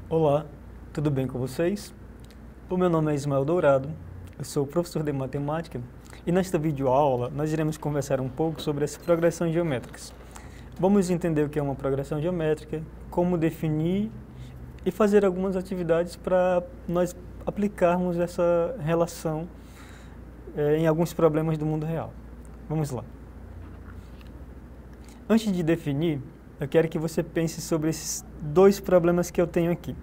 Olá, tudo bem com vocês? O meu nome é Ismael Dourado, eu sou professor de matemática e nesta videoaula nós iremos conversar um pouco sobre as progressões geométricas. Vamos entender o que é uma progressão geométrica, como definir e fazer algumas atividades para nós aplicarmos essa relação em alguns problemas do mundo real. Vamos lá. Antes de definir, eu quero que você pense sobre esses dois problemas que eu tenho aqui.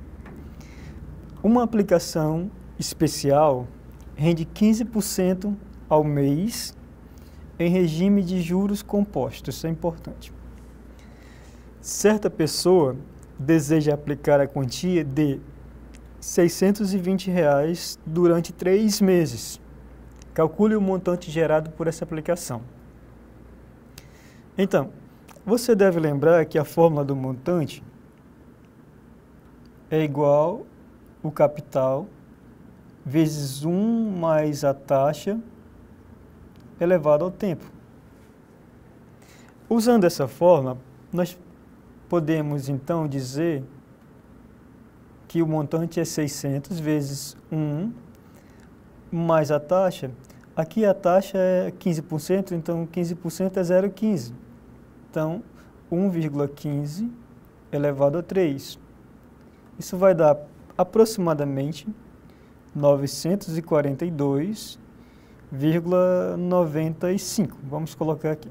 Uma aplicação especial rende 15% ao mês em regime de juros compostos, isso é importante. Certa pessoa deseja aplicar a quantia de R$ 620 durante 3 meses. Calcule o montante gerado por essa aplicação. Então, você deve lembrar que a fórmula do montante é igual o capital vezes 1 mais a taxa elevado ao tempo. Usando essa fórmula, nós podemos então dizer que o montante é 600 vezes 1 mais a taxa. Aqui a taxa é 15%, então 15% é 0,15. Então, 1,15 elevado a 3. Isso vai dar aproximadamente 942,95. Vamos colocar aqui.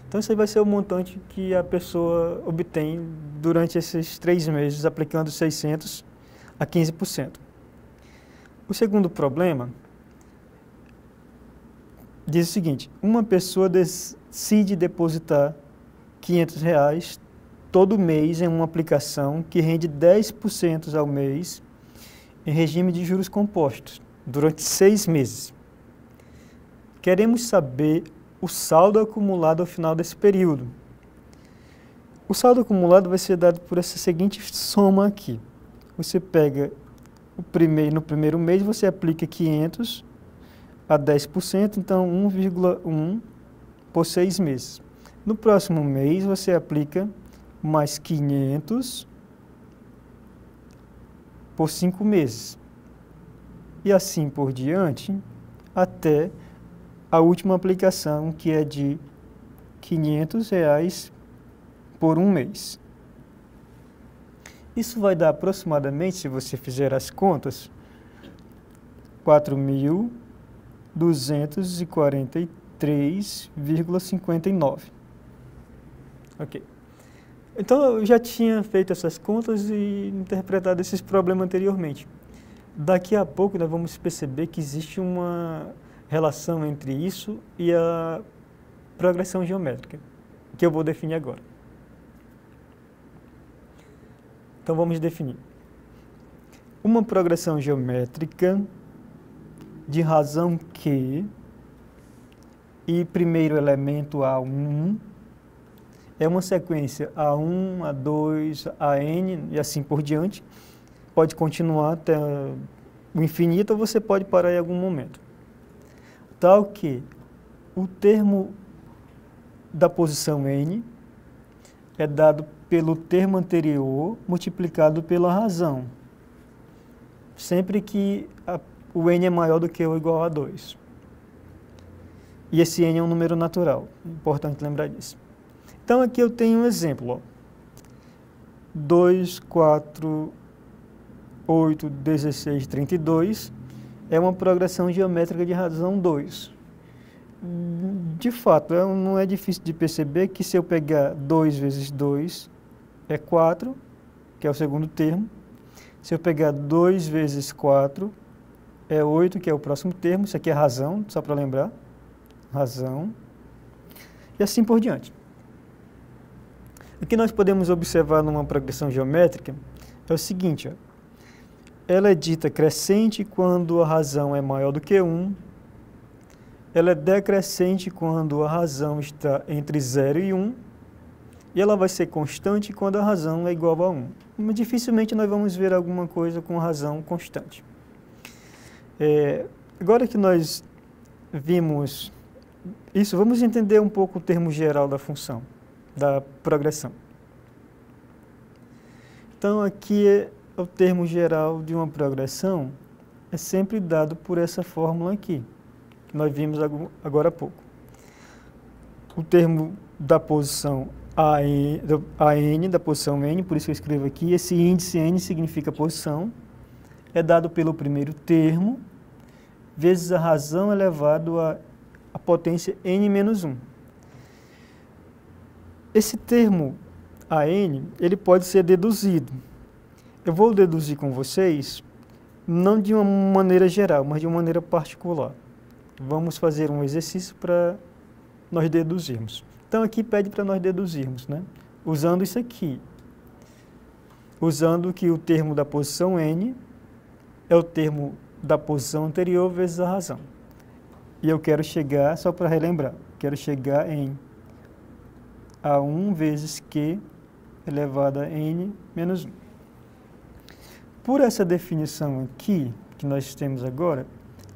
Então, esse aí vai ser o montante que a pessoa obtém durante esses 3 meses, aplicando 600 a 15%. O segundo problema diz o seguinte: uma pessoa decide depositar R$ 500 todo mês em uma aplicação que rende 10% ao mês em regime de juros compostos, durante 6 meses. Queremos saber o saldo acumulado ao final desse período. O saldo acumulado vai ser dado por essa seguinte soma aqui. Você pega no primeiro mês, você aplica 500 a 10%, então 1,1 por 6 meses. No próximo mês, você aplica mais 500 por 5 meses. E assim por diante, até a última aplicação, que é de R$ 500 por um mês. Isso vai dar aproximadamente, se você fizer as contas, R$ 4.243,59. Ok. Então, eu já tinha feito essas contas e interpretado esses problemas anteriormente. Daqui a pouco, nós vamos perceber que existe uma relação entre isso e a progressão geométrica, que eu vou definir agora. Então, vamos definir. Uma progressão geométrica de razão Q e primeiro elemento A1 é uma sequência A1, A2, AN e assim por diante. Pode continuar até o infinito ou você pode parar em algum momento. Tal que o termo da posição N é dado pelo termo anterior multiplicado pela razão, sempre que o N é maior do que ou igual a 2. E esse N é um número natural, importante lembrar disso. Então, aqui eu tenho um exemplo. Ó. 2, 4, 8, 16, 32 é uma progressão geométrica de razão 2. De fato, não é difícil de perceber que se eu pegar 2 vezes 2 é 4, que é o segundo termo. Se eu pegar 2 vezes 4 é 8, que é o próximo termo. Isso aqui é razão, só para lembrar. Razão. E assim por diante. O que nós podemos observar numa progressão geométrica é o seguinte, ó. Ela é dita crescente quando a razão é maior do que 1, ela é decrescente quando a razão está entre 0 e 1, e ela vai ser constante quando a razão é igual a 1. Mas dificilmente nós vamos ver alguma coisa com razão constante. Agora que nós vimos isso, vamos entender um pouco o termo geral da função, da progressão. Então, aqui o termo geral de uma progressão é sempre dado por essa fórmula aqui, que nós vimos agora há pouco. O termo da posição AN, da posição N, por isso que eu escrevo aqui, esse índice N significa posição, é dado pelo primeiro termo, vezes a razão elevado à potência N menos 1. Esse termo AN, ele pode ser deduzido. Eu vou deduzir com vocês, não de uma maneira geral, mas de uma maneira particular. Vamos fazer um exercício para nós deduzirmos. Então, aqui pede para nós deduzirmos, né? Usando isso aqui. Usando que o termo da posição N é o termo da posição anterior vezes a razão. E eu quero chegar, só para relembrar, quero chegar em A1 vezes Q elevado a N menos 1. Por essa definição aqui, que nós temos agora,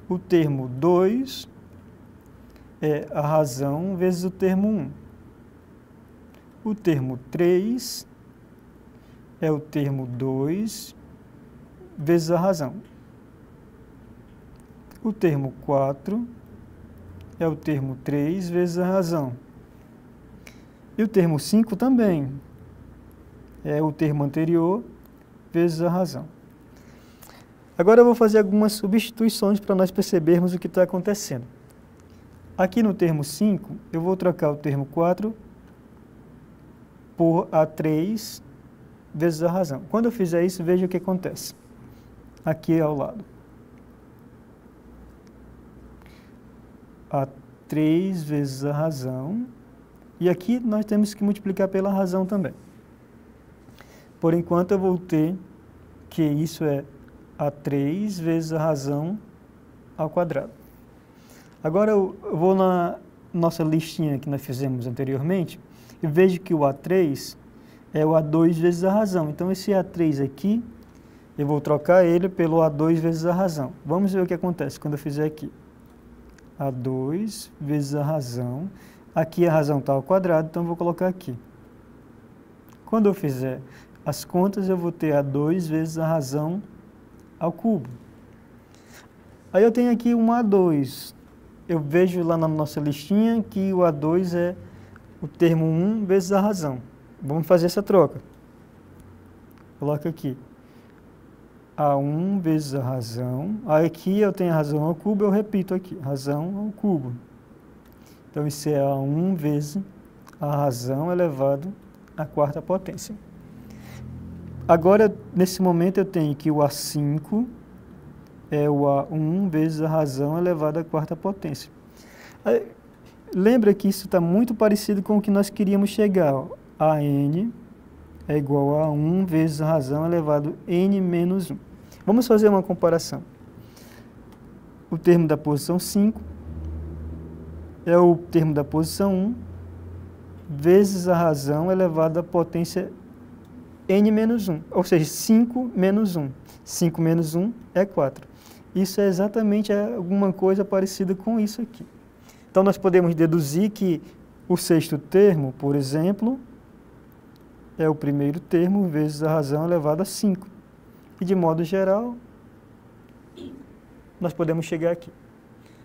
o termo 2 é a razão vezes o termo 1. O termo 3 é o termo 2 vezes a razão. O termo 4 é o termo 3 vezes a razão. E o termo 5 também é o termo anterior vezes a razão. Agora eu vou fazer algumas substituições para nós percebermos o que está acontecendo. Aqui no termo 5, eu vou trocar o termo 4 por A3 vezes a razão. Quando eu fizer isso, veja o que acontece. Aqui ao lado. A3 vezes a razão. E aqui nós temos que multiplicar pela razão também. Por enquanto eu vou ter que isso é A3 vezes a razão ao quadrado. Agora eu vou na nossa listinha que nós fizemos anteriormente e vejo que o A3 é o A2 vezes a razão. Então esse A3 aqui, eu vou trocar ele pelo A2 vezes a razão. Vamos ver o que acontece quando eu fizer aqui. A2 vezes a razão. Aqui a razão está ao quadrado, então eu vou colocar aqui. Quando eu fizer as contas, eu vou ter A2 vezes a razão ao cubo. Aí eu tenho aqui um A2. Eu vejo lá na nossa listinha que o A2 é o termo 1 vezes a razão. Vamos fazer essa troca. Coloca aqui. A1 vezes a razão. Aí aqui eu tenho a razão ao cubo, eu repito aqui. Razão ao cubo. Então isso é A1 vezes a razão elevado à quarta potência. Agora, nesse momento, eu tenho que o A5 é o A1 vezes a razão elevada à quarta potência. Lembra que isso está muito parecido com o que nós queríamos chegar. AN é igual a 1 vezes a razão elevado a N menos 1. Vamos fazer uma comparação. O termo da posição 5 é o termo da posição 1 vezes a razão elevada à potência N menos 1, ou seja, 5 menos 1. 5 menos 1 é 4. Isso é exatamente alguma coisa parecida com isso aqui. Então, nós podemos deduzir que o sexto termo, por exemplo, é o primeiro termo vezes a razão elevada a 5. E, de modo geral, nós podemos chegar aqui.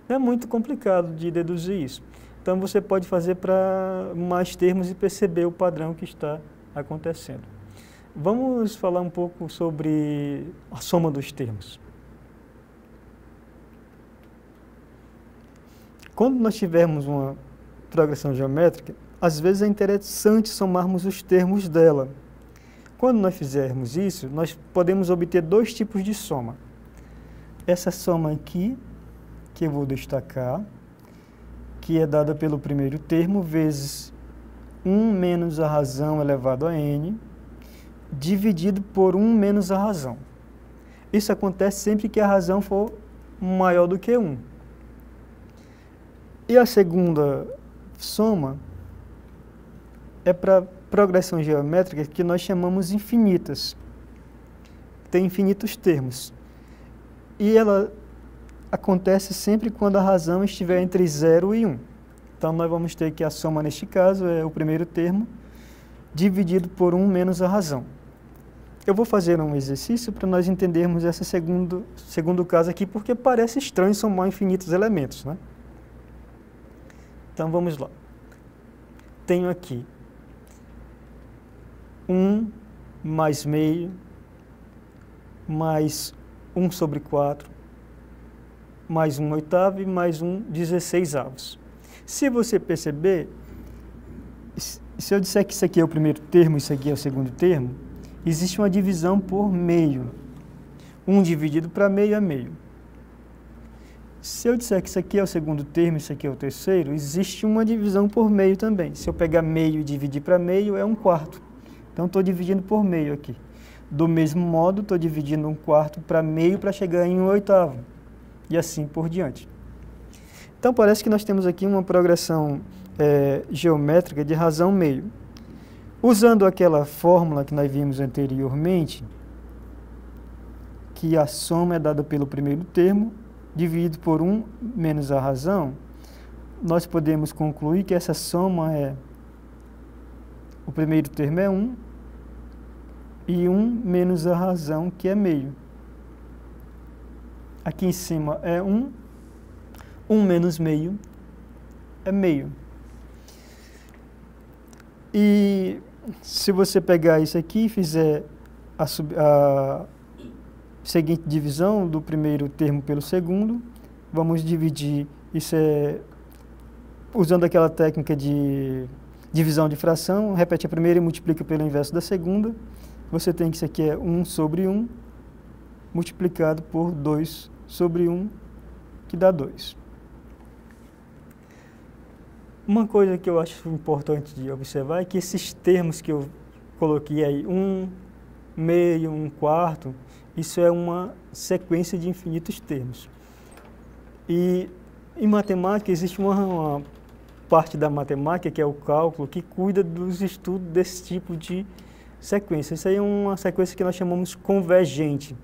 Não é muito complicado de deduzir isso. Então, você pode fazer para mais termos e perceber o padrão que está acontecendo. Vamos falar um pouco sobre a soma dos termos. Quando nós tivermos uma progressão geométrica, às vezes é interessante somarmos os termos dela. Quando nós fizermos isso, nós podemos obter dois tipos de soma. Essa soma aqui, que eu vou destacar, que é dada pelo primeiro termo, vezes 1 menos a razão elevado a n, dividido por 1 menos a razão. Isso acontece sempre que a razão for maior do que 1. E a segunda soma é para progressão geométrica que nós chamamos infinitas. Tem infinitos termos. E ela acontece sempre quando a razão estiver entre 0 e 1. Então, nós vamos ter que a soma, neste caso, é o primeiro termo, dividido por 1 menos a razão. Eu vou fazer um exercício para nós entendermos esse segundo caso aqui, porque parece estranho somar infinitos elementos, né? Então, vamos lá. Tenho aqui 1 mais meio, mais 1 sobre 4, mais 1 oitavo e mais 1 16avos. Se você perceber, se eu disser que isso aqui é o primeiro termo, isso aqui é o segundo termo, existe uma divisão por meio. 1 dividido para meio é meio. Se eu disser que isso aqui é o segundo termo, isso aqui é o terceiro, existe uma divisão por meio também. Se eu pegar meio e dividir para meio, é 1/4. Então, estou dividindo por meio aqui. Do mesmo modo, estou dividindo 1/4 para meio para chegar em 1/8. E assim por diante. Então, parece que nós temos aqui uma progressão geométrica de razão meio. Usando aquela fórmula que nós vimos anteriormente, que a soma é dada pelo primeiro termo, dividido por 1 menos a razão, nós podemos concluir que essa soma o primeiro termo é 1, e 1 menos a razão, que é meio. Aqui em cima é 1, 1 menos meio é meio. E se você pegar isso aqui e fizer a seguinte divisão do primeiro termo pelo segundo, vamos dividir, isso usando aquela técnica de divisão de fração, repete a primeira e multiplica pelo inverso da segunda, você tem que isso aqui é 1 sobre 1, multiplicado por 2 sobre 1, que dá 2. Uma coisa que eu acho importante de observar é que esses termos que eu coloquei aí, 1, meio, 1/4, isso é uma sequência de infinitos termos. E em matemática existe uma parte da matemática, que é o cálculo, que cuida dos estudos desse tipo de sequência. Isso aí é uma sequência que nós chamamos convergente.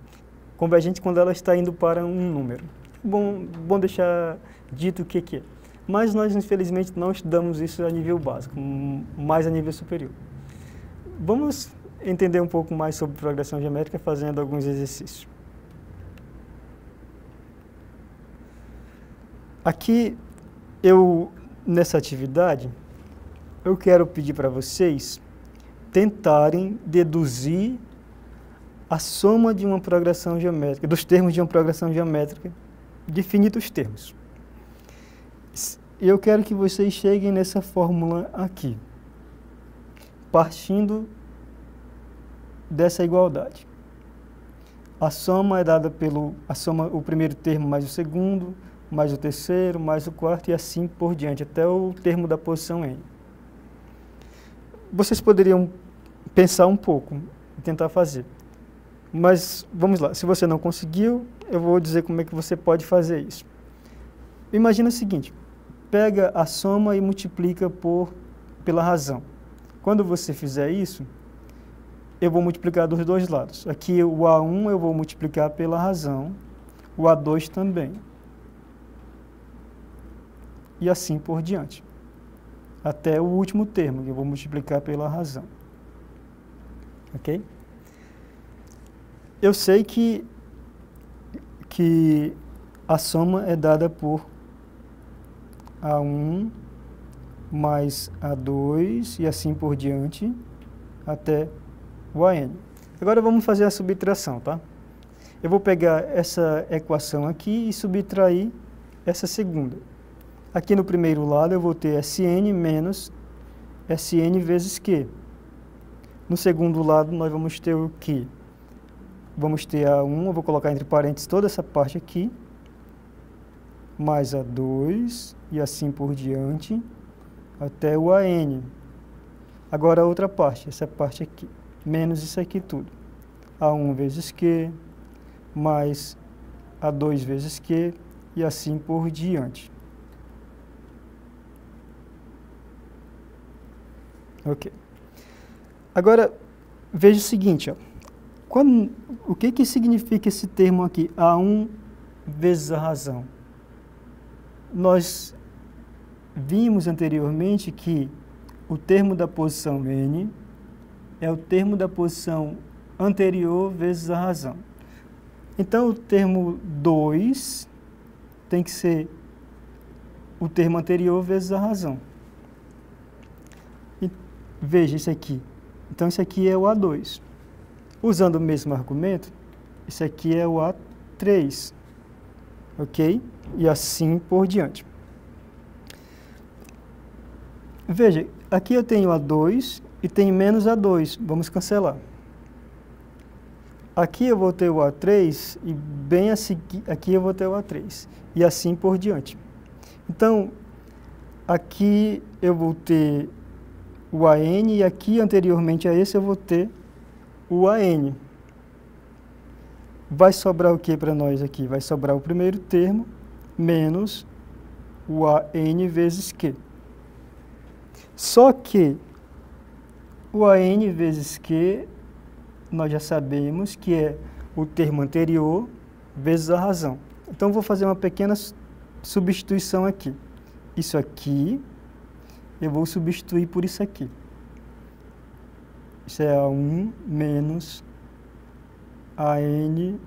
Convergente quando ela está indo para um número. Bom deixar dito o que é. Mas nós, infelizmente, não estudamos isso a nível básico, mais a nível superior. Vamos entender um pouco mais sobre progressão geométrica fazendo alguns exercícios. Aqui, nessa atividade, eu quero pedir para vocês tentarem deduzir a soma de uma progressão geométrica, dos termos de uma progressão geométrica, de infinitos termos. Eu quero que vocês cheguem nessa fórmula aqui, partindo dessa igualdade. A soma é dada o primeiro termo mais o segundo, mais o terceiro, mais o quarto e assim por diante, até o termo da posição n. Vocês poderiam pensar um pouco e tentar fazer. Mas vamos lá, se você não conseguiu, eu vou dizer como é que você pode fazer isso. Imagina o seguinte, pega a soma e multiplica pela razão. Quando você fizer isso, eu vou multiplicar dos dois lados. Aqui o A1 eu vou multiplicar pela razão, o A2 também. E assim por diante. Até o último termo, que eu vou multiplicar pela razão. Ok? Eu sei que a soma é dada por A1 mais A2 e assim por diante, até o AN. Agora vamos fazer a subtração, tá? Eu vou pegar essa equação aqui e subtrair essa segunda. Aqui no primeiro lado eu vou ter Sn menos Sn vezes Q. No segundo lado nós vamos ter o quê? Vamos ter A1, eu vou colocar entre parênteses toda essa parte aqui, mais A2 e assim por diante, até o AN. Agora a outra parte, essa parte aqui, menos isso aqui tudo. A1 vezes Q, mais A2 vezes Q e assim por diante. Ok. Agora, veja o seguinte, ó. O que significa esse termo aqui? A1 vezes a razão. Nós vimos anteriormente que o termo da posição n é o termo da posição anterior vezes a razão. Então, o termo 2 tem que ser o termo anterior vezes a razão. E, veja isso aqui. Então, isso aqui é o A2. Usando o mesmo argumento, isso aqui é o A3. Ok? E assim por diante. Veja, aqui eu tenho A2 e tenho menos A2. Vamos cancelar. Aqui eu vou ter o A3 e bem a seguir, aqui eu vou ter o A3. E assim por diante. Então, aqui eu vou ter o AN e aqui, anteriormente a esse, eu vou ter o AN. Vai sobrar o que para nós aqui? Vai sobrar o primeiro termo menos o AN vezes Q. Só que o AN vezes Q, nós já sabemos que é o termo anterior vezes a razão. Então, vou fazer uma pequena substituição aqui. Isso aqui, eu vou substituir por isso aqui. Isso é A1 menos AN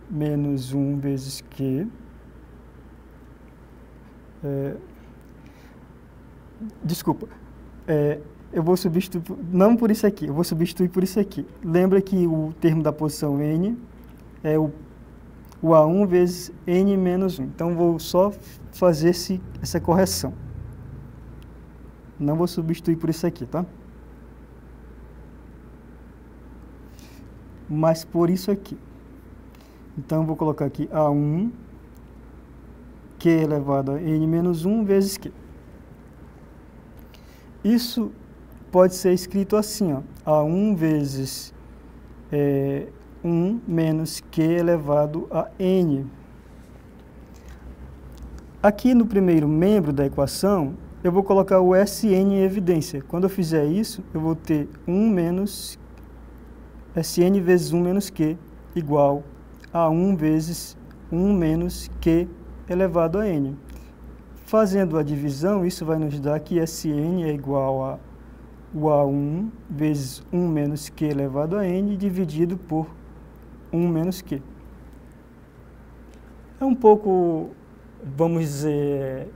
menos 1 vezes Q. Desculpa. Eu vou substituir, não por isso aqui, eu vou substituir por isso aqui. Lembra que o termo da posição N é o A1 vezes N menos 1. Então, vou só fazer essa correção. Não vou substituir por isso aqui, tá? Mas por isso aqui. Então, eu vou colocar aqui A1, Q elevado a N menos 1 vezes Q. Isso pode ser escrito assim, ó, A1 vezes 1 menos Q elevado a N. Aqui no primeiro membro da equação, eu vou colocar o Sn em evidência. Quando eu fizer isso, eu vou ter 1 menos Sn vezes 1 menos Q igual a 1 vezes 1 menos Q elevado a N. Fazendo a divisão, isso vai nos dar que Sn é igual a o A1 vezes 1 menos Q elevado a N dividido por 1 menos Q. É um pouco, vamos dizer,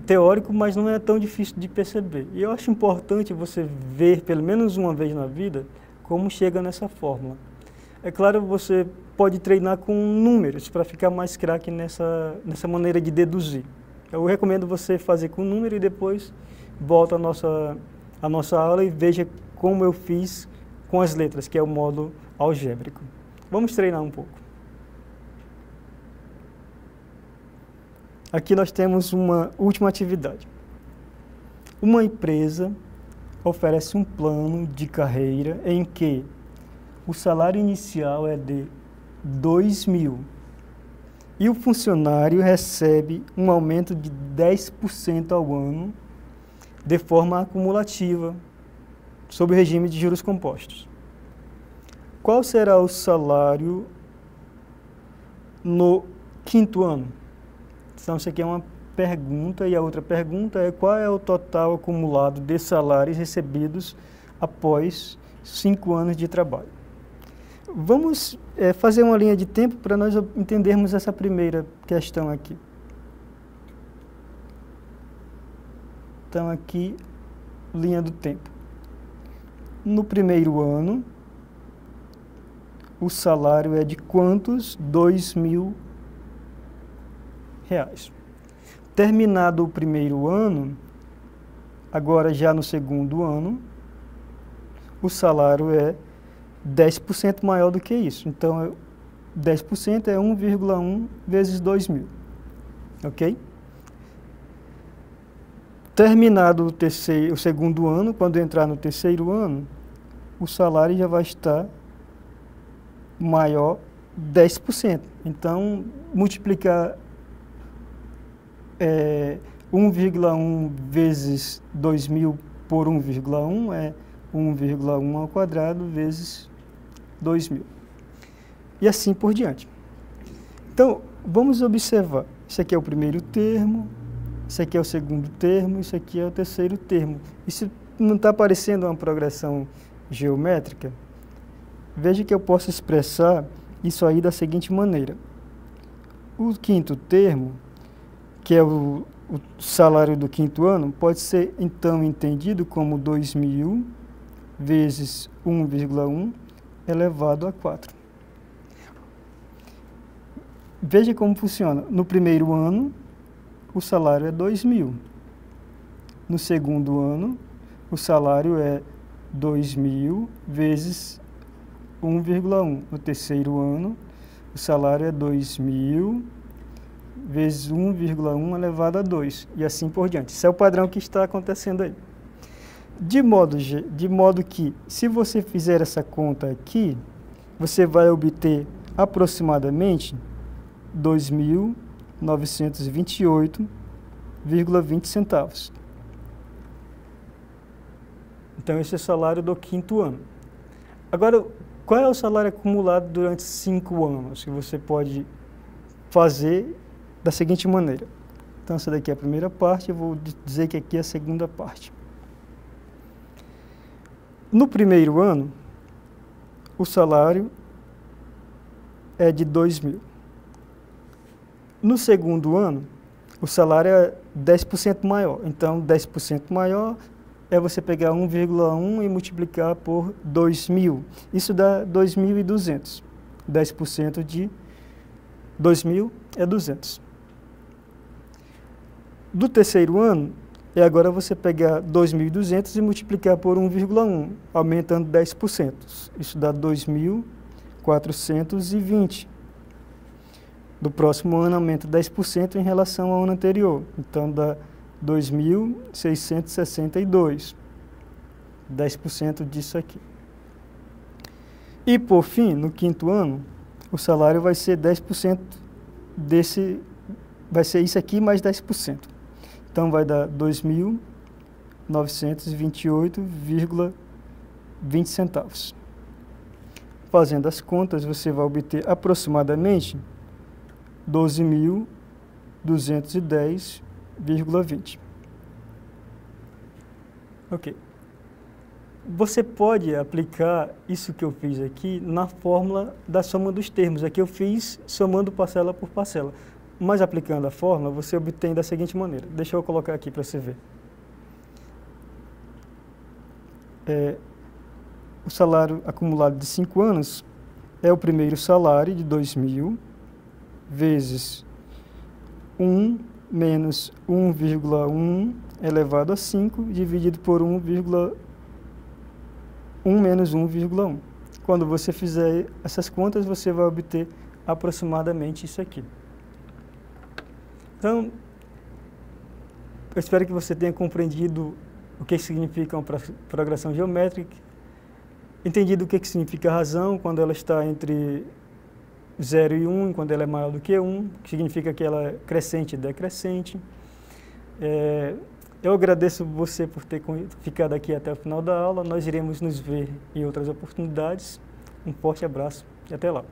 teórico, mas não é tão difícil de perceber. E eu acho importante você ver, pelo menos uma vez na vida, como chega nessa fórmula. É claro, você pode treinar com números para ficar mais craque nessa maneira de deduzir. Eu recomendo você fazer com número e depois volta a nossa aula e veja como eu fiz com as letras, que é o modo algébrico. Vamos treinar um pouco. Aqui nós temos uma última atividade. Uma empresa oferece um plano de carreira em que o salário inicial é de 2.000 e o funcionário recebe um aumento de 10% ao ano de forma acumulativa, sob o regime de juros compostos. Qual será o salário no quinto ano? Então, isso aqui é uma pergunta, e a outra pergunta é qual é o total acumulado de salários recebidos após 5 anos de trabalho. Vamos fazer uma linha de tempo para nós entendermos essa primeira questão aqui. Então, aqui, linha do tempo. No primeiro ano, o salário é de quantos? R$2.000. Terminado o primeiro ano, agora já no segundo ano, o salário é 10% maior do que isso. Então, 10% é 1,1 vezes 2.000. Ok? Terminado o segundo ano, quando entrar no terceiro ano, o salário já vai estar maior 10%. Então, multiplicar 1,1 vezes 2.000 por 1,1 é 1,1 ao quadrado vezes 2.000. E assim por diante. Então, vamos observar. Isso aqui é o primeiro termo, isso aqui é o segundo termo, isso aqui é o terceiro termo. Isso não está parecendo uma progressão geométrica? Veja que eu posso expressar isso aí da seguinte maneira. O quinto termo, que é o salário do quinto ano, pode ser então entendido como 2.000 vezes 1,1 elevado a 4. Veja como funciona. No primeiro ano, o salário é 2.000. No segundo ano, o salário é 2.000 vezes 1,1. No terceiro ano, o salário é 2.000 vezes 1,1 elevado a 2. E assim por diante. Esse é o padrão que está acontecendo aí. De modo que, se você fizer essa conta aqui, você vai obter aproximadamente 2.928,20 centavos. Então, esse é o salário do quinto ano. Agora, qual é o salário acumulado durante 5 anos? Que você pode fazer da seguinte maneira. Então, essa daqui é a primeira parte, eu vou dizer que aqui é a segunda parte. No primeiro ano, o salário é de 2.000. No segundo ano, o salário é 10% maior. Então, 10% maior é você pegar 1,1 e multiplicar por 2.000. Isso dá 2.200. 10% de 2.000 é 200. Do terceiro ano, é agora você pegar 2.200 e multiplicar por 1,1, aumentando 10%. Isso dá 2.420. Do próximo ano aumenta 10% em relação ao ano anterior. Então dá 2.662. 10% disso aqui. E por fim, no quinto ano, o salário vai ser 10% desse, vai ser isso aqui mais 10%. Então vai dar 2.928,20 centavos. Fazendo as contas, você vai obter aproximadamente 12.210,20. Ok. Você pode aplicar isso que eu fiz aqui na fórmula da soma dos termos. Aqui eu fiz somando parcela por parcela. Mas aplicando a fórmula, você obtém da seguinte maneira. Deixa eu colocar aqui para você ver. O salário acumulado de 5 anos é o primeiro salário de 2.000 vezes 1 menos 1,1 elevado a 5 dividido por 1 menos 1,1. Quando você fizer essas contas, você vai obter aproximadamente isso aqui. Então, eu espero que você tenha compreendido o que significa uma progressão geométrica, entendido o que significa a razão quando ela está entre 0 e 1, quando ela é maior do que 1, que significa que ela é crescente e decrescente. Eu agradeço você por ter ficado aqui até o final da aula. Nós iremos nos ver em outras oportunidades. Um forte abraço e até lá.